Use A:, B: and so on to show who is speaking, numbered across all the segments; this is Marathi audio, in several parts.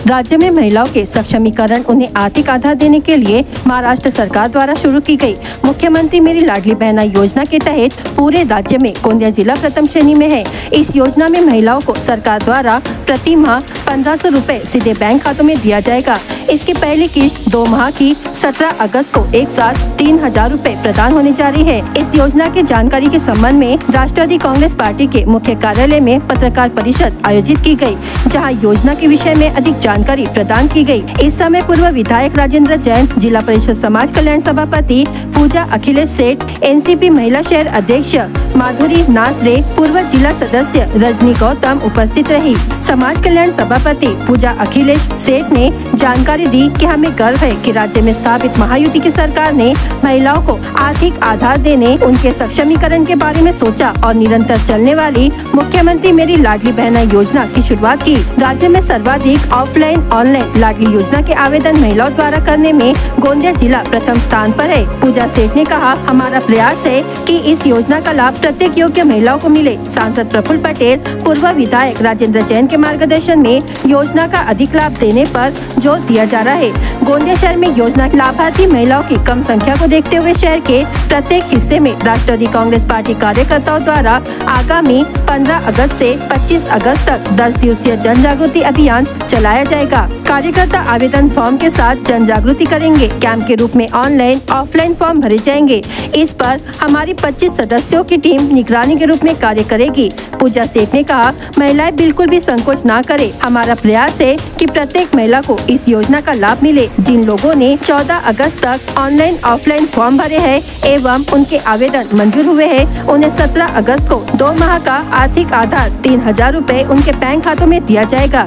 A: राज्य में महिलाओं के सक्षमीकरण, उन्हें आर्थिक आधार देने के लिए महाराष्ट्र सरकार द्वारा शुरू की गई मुख्यमंत्री मेरी लाडली बहना योजना के तहत पूरे राज्य में गोंदिया जिला प्रथम श्रेणी में है। इस योजना में महिलाओं को सरकार द्वारा प्रति माह 1500 रुपए सीधे बैंक खातों में दिया जाएगा। इसकी पहली किश्त 2 माह की 17 अगस्त को एक साथ 3000 रुपए प्रदान होने जा रही है। इस योजना की जानकारी के संबंध में राष्ट्रवादी कांग्रेस पार्टी के मुख्य कार्यालय में पत्रकार परिषद आयोजित की गई, जहां योजना के विषय में अधिक जानकारी प्रदान की गई। इस समय पूर्व विधायक राजेंद्र जैन, जिला परिषद समाज कल्याण सभापति पूजा अखिलेश सेठ, एनसीपी महिला शहर अध्यक्ष माधुरी नासरे, पूर्व जिला सदस्य रजनी गौतम उपस्थित रही। समाज कल्याण सभापति पूजा अखिलेश सेठ ने जानकारी दी कि हमें गर्व है कि राज्य में स्थापित महायुति की सरकार ने महिलाओं को आर्थिक आधार देने, उनके सक्षमीकरण के बारे में सोचा और निरंतर चलने वाली मुख्यमंत्री मेरी लाडली बहना योजना की शुरुआत की। राज्य में सर्वाधिक ऑफलाइन ऑनलाइन लाडली योजना के आवेदन महिलाओं द्वारा करने में गोंदिया जिला प्रथम स्थान पर है। पूजा सेठ ने कहा, हमारा प्रयास है कि इस योजना का लाभ प्रत्येक योग्य महिलाओं को मिले। सांसद प्रफुल्ल पटेल, पूर्व विधायक राजेंद्र जैन के मार्गदर्शन में योजना का अधिक लाभ देने पर जोर दिया जा रहा है। गोंदिया शहर में योजना लाभार्थी महिलाओं की कम संख्या को देखते हुए शहर के प्रत्येक हिस्से में राष्ट्रवादी कांग्रेस पार्टी कार्यकर्ताओं द्वारा आगामी 15 अगस्त से 25 अगस्त तक 10 दिवसीय जन जागृति अभियान चलाया जाएगा। कार्यकर्ता आवेदन फॉर्म के साथ जन जागृति करेंगे। कैंप के रूप में ऑनलाइन ऑफलाइन फॉर्म भरे जाएंगे। इस पर हमारी 25 सदस्यों की टीम निगरानी के रूप में कार्य करेगी। पूजा सेठ ने कहा, महिलाएं बिल्कुल भी संकोच ना करें। हमारा प्रयास है कि प्रत्येक महिला को इस योजना का लाभ मिले। जिन लोगों ने 14 अगस्त तक ऑनलाइन ऑफलाइन फॉर्म भरे हैं एवं उनके आवेदन मंजूर हुए हैं, उन्हें 17 अगस्त को 2 माह का आर्थिक आधार 3000 रुपए उनके बैंक खातों में दिया जाएगा।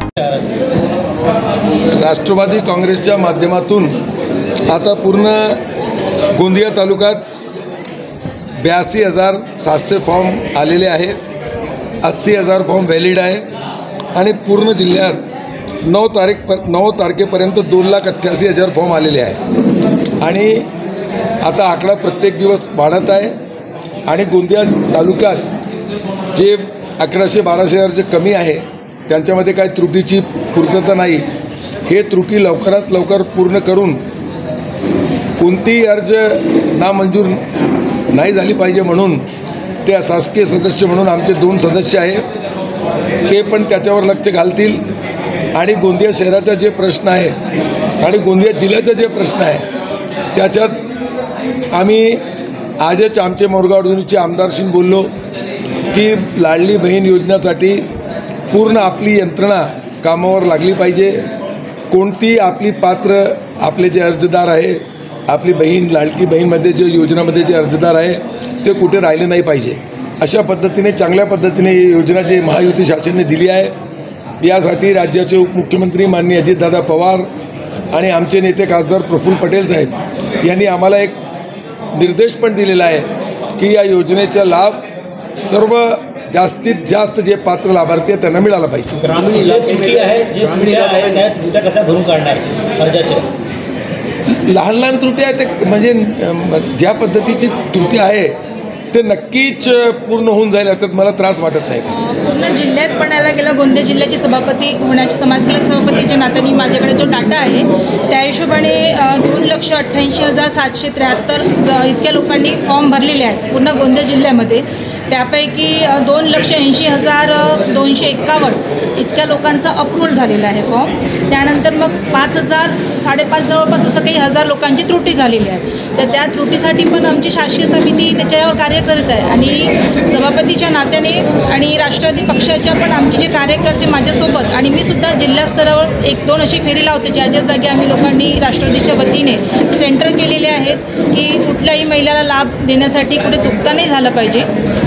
B: राष्ट्रवादी काँग्रेसच्या माध्यमातून आता पूर्ण गोंदिया तालुक्यात 82,700 फॉर्म आलेले आहेत। 80,000 फॉर्म व्हॅलिड आहे आणि पूर्ण जिल्ह्यात 9 तारखेपर्यंत 2,88,000 फॉर्म आलेले आहेत आणि आता आकडा प्रत्येक दिवस वाढत आहे आणि गोंदिया तालुक्यात जे 1100-1200 कमी आहे त्यांच्यामध्ये काही त्रुटीची पूर्तता नाही। हे त्रुटी लवकरात लवकर पूर्ण करून कोणतीही अर्ज नामंजूर नाही झाली पाहिजे म्हणून ते शासकीय सदस्य म्हणून आमचे 2 सदस्य आहेत, ते पण त्याच्यावर लक्ष घालतील आणि गोंदिया शहराचा जे प्रश्न आहे आणि गोंदिया जिल्ह्याचा जे प्रश्न आहे त्याच्यात आम्ही आजच आमचे मोरगाव अर्जुनीचे आमदारशी बोललो की लाडली बहीण योजनेसाठी पूर्ण आपली यंत्रणा कामावर लागली पाहिजे। कोणती आपली पात्र आपले जे अर्जदार आहे, आपली बहीण लाडकी बहीणमध्ये जे योजनामध्ये जे अर्जदार आहे ते कुठे राहिले नाही पाहिजे। अशा पद्धतीने चांगल्या पद्धतीने ही योजना जे महायुती शासनाने दिली आहे यासाठी राज्याचे उपमुख्यमंत्री माननीय अजितदादा पवार आणि आमचे नेते खासदार प्रफुल्ल पटेल साहेब यांनी आम्हाला एक निर्देश पण दिलेला आहे की या योजनेचा लाभ सर्व जास्तीत जास्त जे पात्र लाभार्थी आहेत त्यांना मिळाला पाहिजे।
C: ग्रामीण इलाके आहे जे आहे त्या त्रुट्या कशा भरून काढणार अर्जाच्या
B: लहान त्रुटी आहे ते म्हणजे ज्या पद्धतीची त्रुटी आहे ते नक्कीच पूर्ण होऊन जाईल याच्यात मला त्रास वाटत नाही।
D: पूर्ण जिल्ह्यात पणाला गेला गोंदिया जिल्ह्याचे सभापती होण्याचे समाज कल्याण सभापतीच्या नात्याने माझ्याकडे जो डाटा आहे त्या हिशोबाने 2,88,773 इतक्या लोकांनी फॉर्म भरलेले आहेत पूर्ण गोंदिया जिल्ह्यामध्ये। त्यापैकी 2,80,251 इतक्या लोकांचा अप्रूव्हल झालेला आहे फॉर्म। त्यानंतर मग 5,000-5,500 जवळपास असं काही 1000 लोकांची त्रुटी झालेली आहे। तर त्या त्रुटीसाठी पण आमची शासकीय समिती त्याच्यावर कार्य करत आहे आणि सभापतीच्या नात्याने आणि राष्ट्रवादी पक्षाच्या पण आमचे जे कार्यकर्ते माझ्यासोबत आणि मी सुद्धा जिल्हा स्तरावर 1-2 अशी फेरी लावते ज्या ज्या जागी आम्ही लोकांनी राष्ट्रवादीच्या वतीने सेंटर केलेले आहेत की कुठल्याही महिलाला लाभ देण्यासाठी कुठे चुकता नाही झालं पाहिजे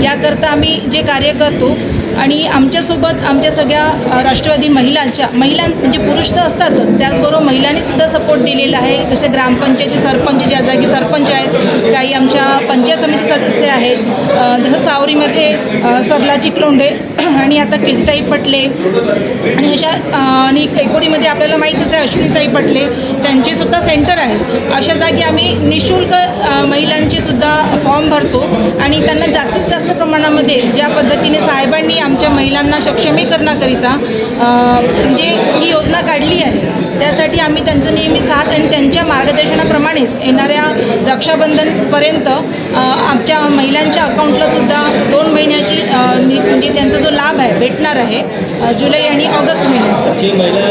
D: याकरता आम्ही जे कार्य करतो। आणि आमच्यासोबत आमच्या सगळ्या राष्ट्रवादी महिला म्हणजे पुरुष तर असतातच, त्याचबरोबर महिलांनी सुद्धा सपोर्ट दिलेला आहे। जसे ग्रामपंचायतचे सरपंच ज्या जागी सरपंच आहेत, काही आमच्या पंचायत समिती सदस्य आहेत, जसं सावरीमध्ये सरला चिकलोंडे आणि आता कीर्तिताई पटले आणि अशा आणि एकोडीमध्ये आपल्याला माहितीच आहे अश्विनीताई पटले त्यांचेसुद्धा सेंटर आहेत। अशा जागी आम्ही निःशुल्क महिलांचे सुद्धा फॉर्म भरतो आणि त्यांना जास्तीत जास्त प्रमाणामध्ये ज्या पद्धतीने साहेबांनी आमच्या महिलांना सक्षमीकरणाकरिता म्हणजे ही योजना काढली आहे. त्यासाठी आम्ही त्यांचं नेहमी साथ आणि त्यांच्या मार्गदर्शनाप्रमाणेच येणाऱ्या रक्षाबंधनपर्यंत आमच्या महिलांच्या अकाउंटला सुद्धा 2 महिन्याची म्हणजे त्यांचा जो लाभ आहे भेटणार आहे जुलै आणि ऑगस्ट महिन्याचा.
C: जे महिला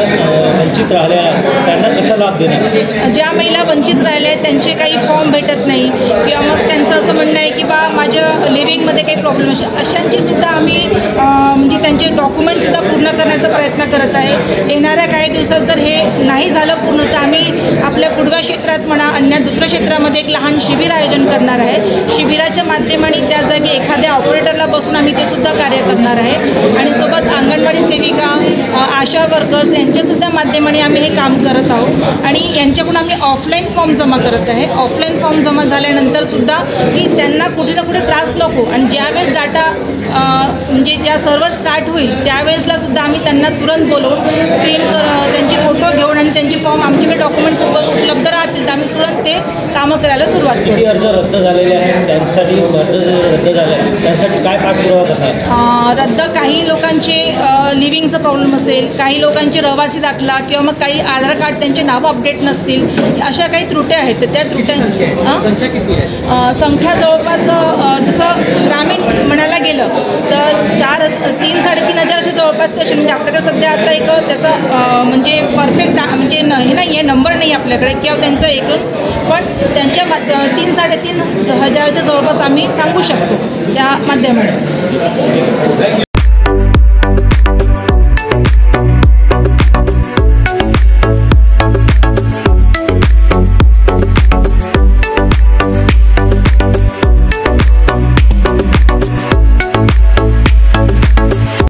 C: वंचित राहिल्या त्यांना कसा लाभ देणार?
D: ज्या महिला वंचित राहिल्या आहेत त्यांचे काही फॉर्म भेटत नाही किंवा मग त्यांचं असं म्हणणं आहे की बा माझ्या लिव्हिंगमध्ये काही प्रॉब्लेम अशांची सुद्धा आम्ही म्हणजे त्यांचे डॉक्युमेंटसुद्धा पूर्ण करण्याचा प्रयत्न करत आहे. येणाऱ्या काही दिवसात जर हे नाही झालं पूर्ण तर आम्ही आपल्या कुडवा क्षेत्रात म्हणा अन्य दुसऱ्या क्षेत्रामध्ये एक लहान शिबिर आयोजन करणार आहे. शिबिराच्या माध्यमाने त्या जागी एखाद्या ऑपरेटरला बसून आम्ही ते सुद्धा कार्य करणार आहे आणि सोबत अंगणवाडी सेविका आशा वर्कर्स यांच्यासुद्धा माध्यमाने आम्ही हे काम करत आहोत आणि यांच्याकडून आम्ही ऑफलाईन फॉर्म जमा करत आहे. ऑफलाईन फॉर्म जमा झाल्यानंतर सुद्धा की त्यांना कुठे ना कुठे त्रास नको आणि ज्यावेळेस डाटा म्हणजे ज्या सर्व्हर स्टार्ट होईल त्यावेळेसला सुद्धा आम्ही त्यांना तुरंत बोलवून स्क्रीन त्यांचे फोटो घेऊन आणि त्यांचे फॉर्म आमच्याकडे डॉक्युमेंट्स उपलब्ध राहतील तर आम्ही तुरंत ते कामं करायला सुरुवात करू.
C: किती अर्ज रद्द झालेले आहेत त्यांच्यासाठी अर्ज रद्द झाले त्यांसाठी काय पाठपुरावा करणार?
D: रद्द काही लोकांचे लिव्हिंगचा प्रॉब्लेम असेल, काही लोकांचे रहिवासी दाखला किंवा मग काही आधार कार्ड त्यांचे नावं अपडेट नसतील अशा काही त्रुट्या आहेत तर त्या त्रुट्यांची
C: संख्या किती आहे?
D: संख्या जवळपास जसं ग्रामीण म्हणायला गेलं तर 3-3.5 हजार असे जवळपास पेशंट म्हणजे आपल्याकडे सध्या आता एक त्याचा म्हणजे परफेक्ट म्हणजे हे नाही आहे नंबर नाही आपल्याकडे किंवा त्यांचं एकूण पण त्यांच्या 3-3.5 हजाराच्या जवळपास आम्ही सांगू शकतो त्या माध्यमातून.